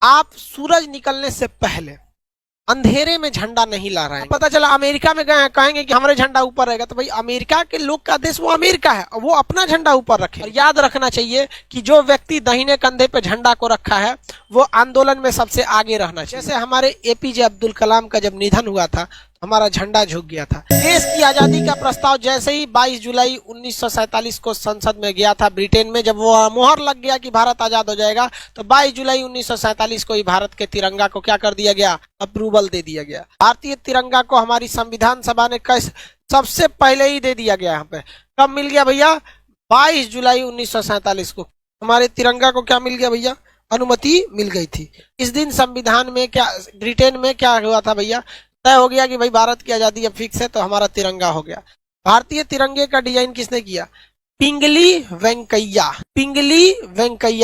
आप सूरज निकलने से पहले अंधेरे में झंडा नहीं ला रहे हैं। पता चला अमेरिका में गए हैं, कहेंगे कि हमारे झंडा ऊपर रहेगा, तो भाई अमेरिका के लोग का देश वो अमेरिका है, वो अपना झंडा ऊपर रखे। और याद रखना चाहिए कि जो व्यक्ति दाहिने कंधे पे झंडा को रखा है वो आंदोलन में सबसे आगे रहना चाहिए। जैसे हमारे एपीजे अब्दुल कलाम का जब निधन हुआ था, हमारा झंडा झुक गया था। देश की आजादी का प्रस्ताव जैसे ही 22 जुलाई 1947 को संसद में गया था ब्रिटेन में, जब वो मोहर लग गया कि भारत आजाद हो जाएगा, तो 22 जुलाई 1947 को ही भारत के तिरंगा को क्या कर दिया गया, अप्रूवल दे दिया गया। भारतीय तिरंगा को हमारी संविधान सभा ने सबसे पहले ही दे दिया गया। यहाँ पे कब मिल गया भैया, 22 जुलाई 1947 को हमारे तिरंगा को क्या मिल गया भैया, अनुमति मिल गई थी। इस दिन संविधान में क्या, ब्रिटेन में क्या हुआ था भैया, तय हो गया कि भाई भारत की आजादी अब फिक्स है, तो हमारा तिरंगा हो गया। भारतीय तिरंगे का डिजाइन किसने किया, पिंगली वेंकैया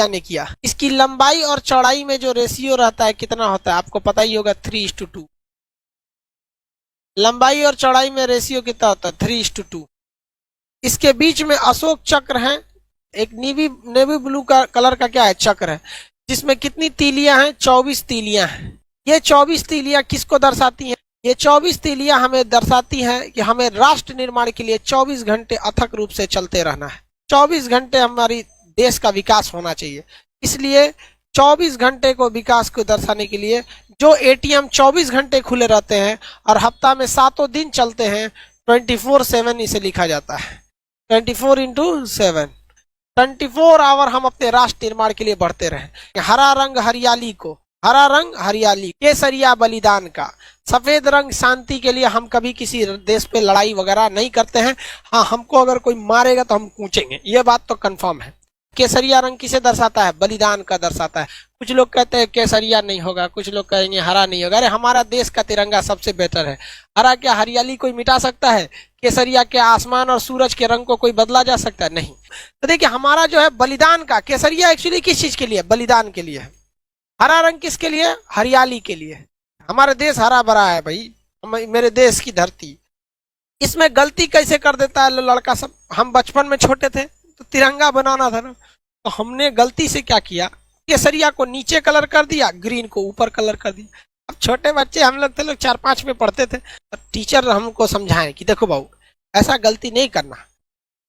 ने किया। इसकी लंबाई और चौड़ाई में जो रेशियो रहता है कितना होता है, आपको पता ही होगा, 3:2। लंबाई और चौड़ाई में रेशियो कितना होता है, 3:2। इसके बीच में अशोक चक्र है, एक नेवी ब्लू का कलर का क्या है, चक्र है, जिसमें कितनी तीलियां हैं, 24 तीलियां हैं। ये 24 तीलियां किसको दर्शाती हैं, ये 24 तीलियां हमें दर्शाती हैं कि हमें राष्ट्र निर्माण के लिए 24 घंटे अथक रूप से चलते रहना है। 24 घंटे हमारी देश का विकास होना चाहिए। इसलिए 24 घंटे को विकास को दर्शाने के लिए जो एटीएम 24 घंटे खुले रहते हैं और हफ्ता में 7 दिन चलते हैं, 24/7 इसे लिखा जाता है। 24/7, 24 आवर हम अपने राष्ट्र निर्माण के लिए बढ़ते रहें। हरा रंग हरियाली, केसरिया बलिदान का, सफेद रंग शांति के लिए। हम कभी किसी देश पे लड़ाई वगैरह नहीं करते हैं। हाँ, हमको अगर कोई मारेगा तो हम कूचेंगे, ये बात तो कंफर्म है। केसरिया रंग किसे दर्शाता है, बलिदान का दर्शाता है। कुछ लोग कहते हैं केसरिया नहीं होगा, कुछ लोग कहेंगे हरा नहीं होगा। अरे हमारा देश का तिरंगा सबसे बेहतर है। हरा क्या हरियाली कोई मिटा सकता है, केसरिया के आसमान और सूरज के रंग को कोई बदला जा सकता है, नहीं। तो देखिए हमारा जो है बलिदान का, केसरिया एक्चुअली किस चीज के लिए, बलिदान के लिए है। हरा रंग किसके लिए, हरियाली के लिए। हमारा देश हरा भरा है भाई, मेरे देश की धरती। इसमें गलती कैसे कर देता है लड़का सब। हम बचपन में छोटे थे तो तिरंगा बनाना था ना, तो हमने गलती से क्या किया, केसरिया को नीचे कलर कर दिया, ग्रीन को ऊपर कलर कर दिया। अब छोटे बच्चे हम लोग थे, 4-5 में पढ़ते थे, तो टीचर हमको समझाएं कि देखो बाबू ऐसा गलती नहीं करना।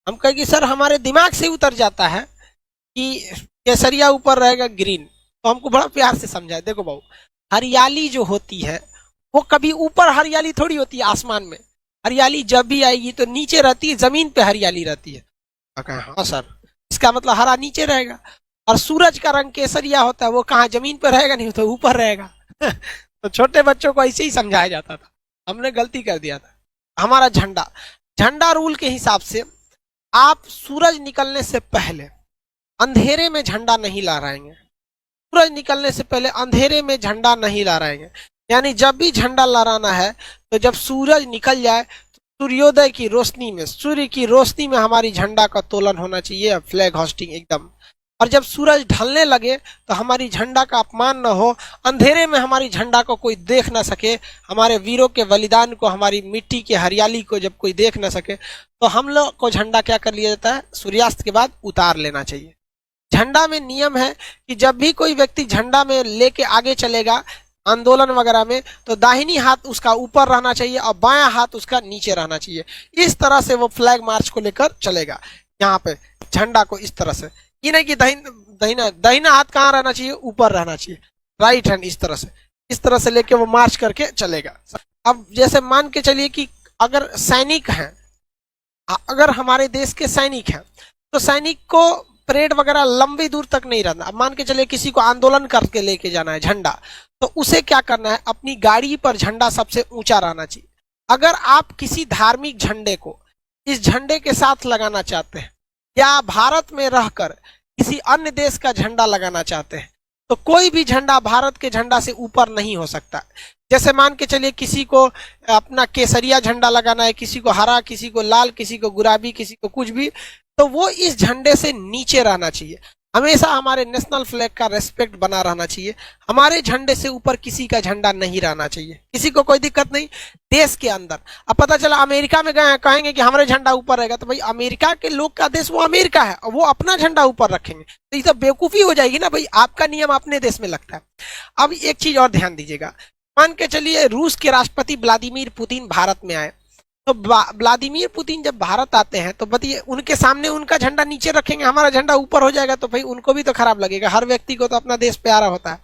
हम कहे कि सर हमारे दिमाग से उतर जाता है कि केसरिया ऊपर रहेगा, ग्रीन। तो हमको बड़ा प्यार से समझाए, देखो बाबू हरियाली जो होती है वो कभी ऊपर हरियाली थोड़ी होती है आसमान में। हरियाली जब भी आएगी तो नीचे रहती है, जमीन पे हरियाली रहती है। हाँ सर, इसका मतलब हरा नीचे रहेगा। और सूरज का रंग केसरिया होता है, वो कहाँ जमीन पर रहेगा, नहीं तो ऊपर रहेगा। तो छोटे बच्चों को ऐसे ही समझाया जाता था, हमने गलती कर दिया था। हमारा झंडा रूल के हिसाब से आप सूरज निकलने से पहले अंधेरे में झंडा नहीं लहराएंगे। सूरज निकलने से पहले अंधेरे में झंडा नहीं लहराएंगे। यानी जब भी झंडा लहराना है तो जब सूरज निकल जाए तो सूर्योदय की रोशनी में, सूर्य की रोशनी में हमारी झंडा का तोलन होना चाहिए, फ्लैग होस्टिंग एकदम। और जब सूरज ढलने लगे तो हमारी झंडा का अपमान न हो, अंधेरे में हमारी झंडा को कोई देख ना सके, हमारे वीरों के बलिदान को, हमारी मिट्टी की हरियाली को जब कोई देख ना सके, तो हम लोग को झंडा क्या कर लिया जाता है, सूर्यास्त के बाद उतार लेना चाहिए। झंडा में नियम है कि जब भी कोई व्यक्ति झंडा में लेके आगे चलेगा आंदोलन वगैरह में, तो दाहिनी हाथ उसका ऊपर रहना चाहिए और बायां हाथ उसका नीचे रहना चाहिए। इस तरह से वो फ्लैग मार्च को लेकर चलेगा। यहाँ पे झंडा को इस तरह से, ये नहीं कि दाहिना हाथ कहाँ रहना चाहिए, ऊपर रहना चाहिए, राइट हैंड इस तरह से लेके वो मार्च करके चलेगा। अब जैसे मान के चलिए कि अगर सैनिक हैं, अगर हमारे देश के सैनिक हैं, तो सैनिक को परेड वगैरह लंबी दूर तक नहीं रहना। अब मान के चलिए किसी को आंदोलन करके लेके जाना है झंडा, तो उसे क्या करना है, अपनी गाड़ी पर झंडा सबसे ऊंचा रहना चाहिए। अगर आप किसी धार्मिक झंडे को इस झंडे के साथ लगाना चाहते हैं या भारत में रहकर किसी अन्य देश का झंडा लगाना चाहते हैं, तो कोई भी झंडा भारत के झंडा से ऊपर नहीं हो सकता। जैसे मान के चलिए किसी को अपना केसरिया झंडा लगाना है, किसी को हरा, किसी को लाल, किसी को गुलाबी, किसी को कुछ भी, तो वो इस झंडे से नीचे रहना चाहिए। हमेशा हमारे नेशनल फ्लैग का रेस्पेक्ट बना रहना चाहिए। हमारे झंडे से ऊपर किसी का झंडा नहीं रहना चाहिए, किसी को कोई दिक्कत नहीं। देश के अंदर अब पता चला अमेरिका में गए कहेंगे कि हमारे झंडा ऊपर रहेगा, तो भाई अमेरिका के लोग का देश वो अमेरिका है और वो अपना झंडा ऊपर रखेंगे, तो ये तो बेवकूफी हो जाएगी ना भाई। आपका नियम अपने देश में लगता है। अब एक चीज और ध्यान दीजिएगा, मान के चलिए रूस के राष्ट्रपति व्लादिमीर पुतिन भारत में आए, तो व्लादिमीर पुतिन जब भारत आते हैं तो बताइए उनके सामने उनका झंडा नीचे रखेंगे, हमारा झंडा ऊपर हो जाएगा, तो भाई उनको भी तो खराब लगेगा। हर व्यक्ति को तो अपना देश प्यारा होता है।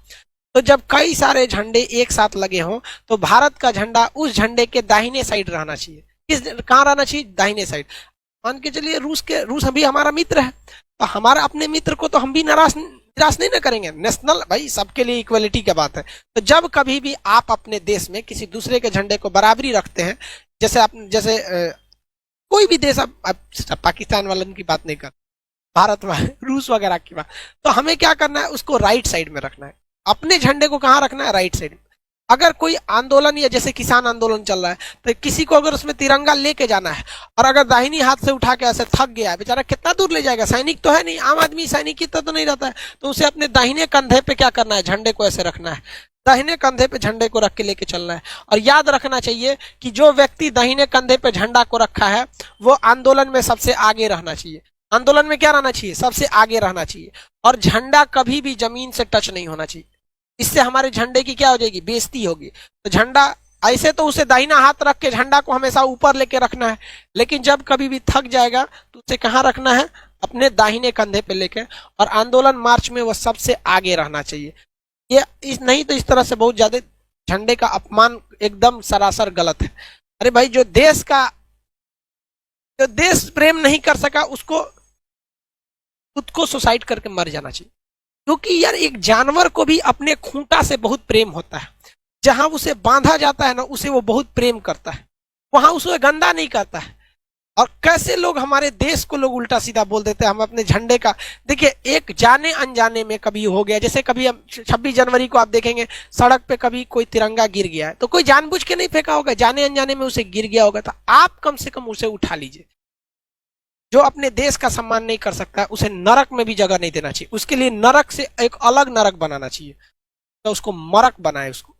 तो जब कई सारे झंडे एक साथ लगे हों तो भारत का झंडा उस झंडे के दाहिने साइड रहना चाहिए। कहाँ रहना चाहिए? दाहिने साइड। मान के चलिए रूस अभी हमारा मित्र है, तो हमारा अपने मित्र को तो हम भी निराश नहीं ना करेंगे। नेशनल भाई सबके लिए इक्वलिटी की बात है। तो जब कभी भी आप अपने देश में किसी दूसरे के झंडे को बराबरी रखते हैं, जैसे कोई भी देश, अब पाकिस्तान वालों की बात नहीं कर, भारत वाले, रूस वगैरह की बात, तो हमें क्या करना है? उसको राइट साइड में रखना है। अपने झंडे को कहाँ रखना है? राइट साइड में। अगर कोई आंदोलन या जैसे किसान आंदोलन चल रहा है तो किसी को अगर उसमें तिरंगा लेके जाना है और अगर दाहिनी हाथ से उठा के ऐसे थक गया है, बेचारा कितना दूर ले जाएगा? सैनिक तो है नहीं, आम आदमी सैनिक की तो नहीं रहता है, तो उसे अपने दाहिने कंधे पे क्या करना है? झंडे को ऐसे रखना है, दाहिने कंधे पे झंडे को रख के लेके चलना है। और याद रखना चाहिए कि जो व्यक्ति दाहिने कंधे पे झंडा को रखा है वो आंदोलन में सबसे आगे रहना चाहिए। आंदोलन में क्या रहना चाहिए? सबसे आगे रहना चाहिए। और झंडा कभी भी जमीन से टच नहीं होना चाहिए, इससे हमारे झंडे की क्या हो जाएगी? बेइज्जती होगी। तो झंडा ऐसे तो उसे दाहिना हाथ रख के झंडा को हमेशा ऊपर लेके रखना है, लेकिन जब कभी भी थक जाएगा तो उसे कहाँ रखना है? अपने दाहिने कंधे पे लेके। और आंदोलन मार्च में वो सबसे आगे रहना चाहिए। ये नहीं तो इस तरह से बहुत ज्यादा झंडे का अपमान एकदम सरासर गलत है। अरे भाई जो देश प्रेम नहीं कर सका उसको खुद को सुसाइड करके मर जाना चाहिए। क्योंकि यार एक जानवर को भी अपने खूंटा से बहुत प्रेम होता है, जहां उसे बांधा जाता है ना उसे वो बहुत प्रेम करता है, वहां उसे गंदा नहीं करता है। और कैसे लोग हमारे देश को लोग उल्टा सीधा बोल देते हैं। हम अपने झंडे का देखिए, एक जाने अनजाने में कभी हो गया, जैसे कभी हम 26 जनवरी को आप देखेंगे सड़क पे कभी कोई तिरंगा गिर गया है तो कोई जानबूझ के नहीं फेंका होगा, जाने अनजाने में उसे गिर गया होगा, तो आप कम से कम उसे उठा लीजिए। जो अपने देश का सम्मान नहीं कर सकता उसे नरक में भी जगह नहीं देना चाहिए, उसके लिए नरक से एक अलग नरक बनाना चाहिए, तो उसको मरक बनाए, उसको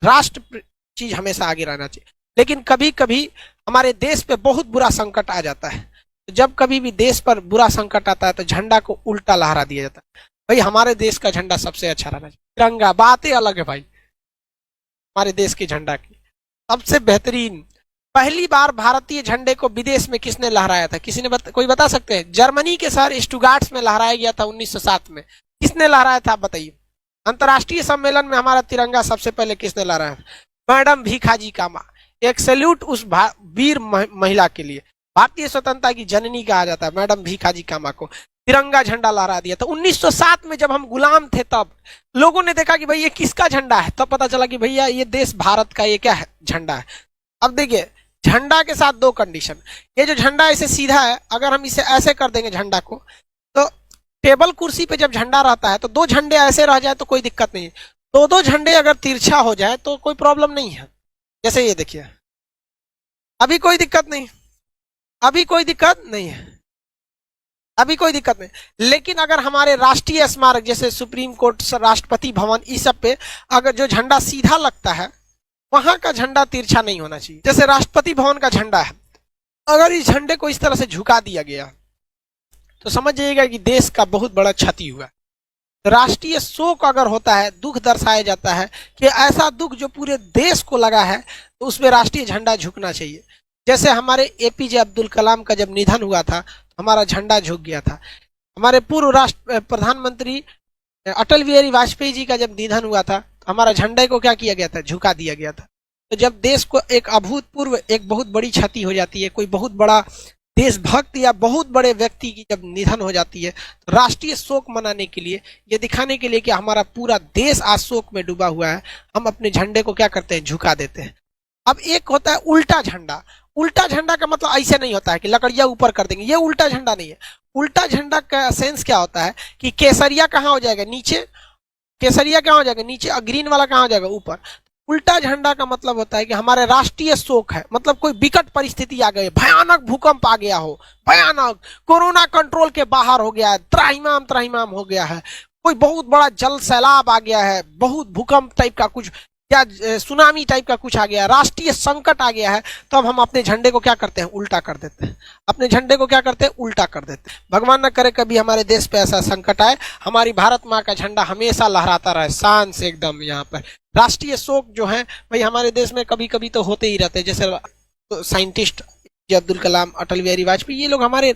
राष्ट्र चीज हमेशा आगे रहना चाहिए। लेकिन कभी कभी हमारे देश पे बहुत बुरा संकट आ जाता है, तो जब कभी भी देश पर बुरा संकट आता है तो झंडा को उल्टा लहरा दिया जाता है। भाई हमारे देश का झंडा सबसे अच्छा रहना चाहिए, तिरंगा बातें अलग है भाई। हमारे देश के झंडा की सबसे बेहतरीन, पहली बार भारतीय झंडे को विदेश में किसने लहराया था? किसी ने कोई बता सकते हैं? जर्मनी के शहर स्टुगार्ट्स में लहराया गया था 1907 में। किसने लहराया था आप बताइए? अंतर्राष्ट्रीय सम्मेलन में हमारा तिरंगा सबसे पहले किसने लहराया? मैडम भीखाजी कामा। एक सैल्यूट उस वीर महिला के लिए, भारतीय स्वतंत्रता की जननी कहा जाता है मैडम भीखाजी कामा को। तिरंगा झंडा लहरा दिया। तो 1907 में जब हम गुलाम थे तब लोगों ने देखा कि भाई ये किसका झंडा है, तब पता चला कि भैया ये देश भारत का ये क्या है? झंडा है। अब देखिए झंडा के साथ दो कंडीशन, ये जो झंडा ऐसे सीधा है, अगर हम इसे ऐसे कर देंगे झंडा को, तो टेबल कुर्सी पे जब झंडा रहता है तो दो झंडे ऐसे रह जाए तो कोई दिक्कत नहीं है, दो झंडे अगर तिरछा हो जाए तो कोई प्रॉब्लम नहीं है। जैसे ये देखिए, अभी कोई दिक्कत नहीं, अभी कोई दिक्कत नहीं है, अभी कोई दिक्कत नहीं। लेकिन अगर हमारे राष्ट्रीय स्मारक जैसे सुप्रीम कोर्ट, राष्ट्रपति भवन, इस सब पे अगर जो झंडा सीधा लगता है वहां का झंडा तिरछा नहीं होना चाहिए। जैसे राष्ट्रपति भवन का झंडा है, अगर इस झंडे को इस तरह से झुका दिया गया तो समझ जाइएगा कि देश का बहुत बड़ा क्षति हुआ। राष्ट्रीय शोक अगर होता है, दुख दर्शाया जाता है कि ऐसा दुख जो पूरे देश को लगा है, तो उसमें राष्ट्रीय झंडा झुकना चाहिए। जैसे हमारे एपीजे अब्दुल कलाम का जब निधन हुआ था तो हमारा झंडा झुक गया था। हमारे पूर्व प्रधानमंत्री अटल बिहारी वाजपेयी जी का जब निधन हुआ था तो हमारा झंडे को क्या किया गया था? झुका दिया गया था। तो जब देश को एक अभूतपूर्व एक बहुत बड़ी क्षति हो जाती है, कोई बहुत बड़ा देशभक्त या बहुत बड़े व्यक्ति की जब निधन हो जाती है, तो राष्ट्रीय शोक मनाने के लिए, ये दिखाने के लिए कि हमारा पूरा देश आज शोक में डूबा हुआ है, हम अपने झंडे को क्या करते हैं? झुका देते हैं। अब एक होता है उल्टा झंडा। उल्टा झंडा का मतलब ऐसे नहीं होता है कि लकड़ियां ऊपर कर देंगे, ये उल्टा झंडा नहीं है। उल्टा झंडा का सेंस क्या होता है कि केसरिया कहाँ हो जाएगा? नीचे। केसरिया कहाँ हो जाएगा? नीचे। और ग्रीन वाला कहाँ हो जाएगा? ऊपर। उल्टा झंडा का मतलब होता है कि हमारे राष्ट्रीय शोक है, मतलब कोई विकट परिस्थिति आ गई, भयानक भूकंप आ गया हो, भयानक कोरोना कंट्रोल के बाहर हो गया है, त्राहिमाम त्राहिमाम हो गया है, कोई बहुत बड़ा जल सैलाब आ गया है, बहुत भूकंप टाइप का कुछ या सुनामी टाइप का कुछ आ गया, राष्ट्रीय संकट आ गया है, तो अब हम अपने झंडे को क्या करते हैं, उल्टा कर देते हैं। अपने झंडे को क्या करते हैं, उल्टा कर देते हैं। भगवान न करे कभी हमारे देश पे ऐसा संकट आए, हमारी भारत माँ का झंडा हमेशा लहराता रहे शान से एकदम। यहाँ पर राष्ट्रीय शोक जो है भाई हमारे देश में कभी कभी तो होते ही रहते हैं, जैसे साइंटिस्ट अब्दुल कलाम, अटल बिहारी वाजपेयी, ये लोग हमारे,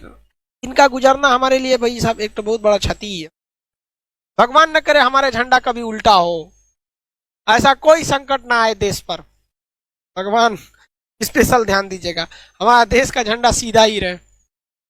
इनका गुजरना हमारे लिए भाई साहब एक तो बहुत बड़ा क्षति है। भगवान न करे हमारे झंडा कभी उल्टा हो, ऐसा कोई संकट ना आए देश पर, भगवान स्पेशल ध्यान दीजिएगा, हमारा देश का झंडा सीधा ही रहे।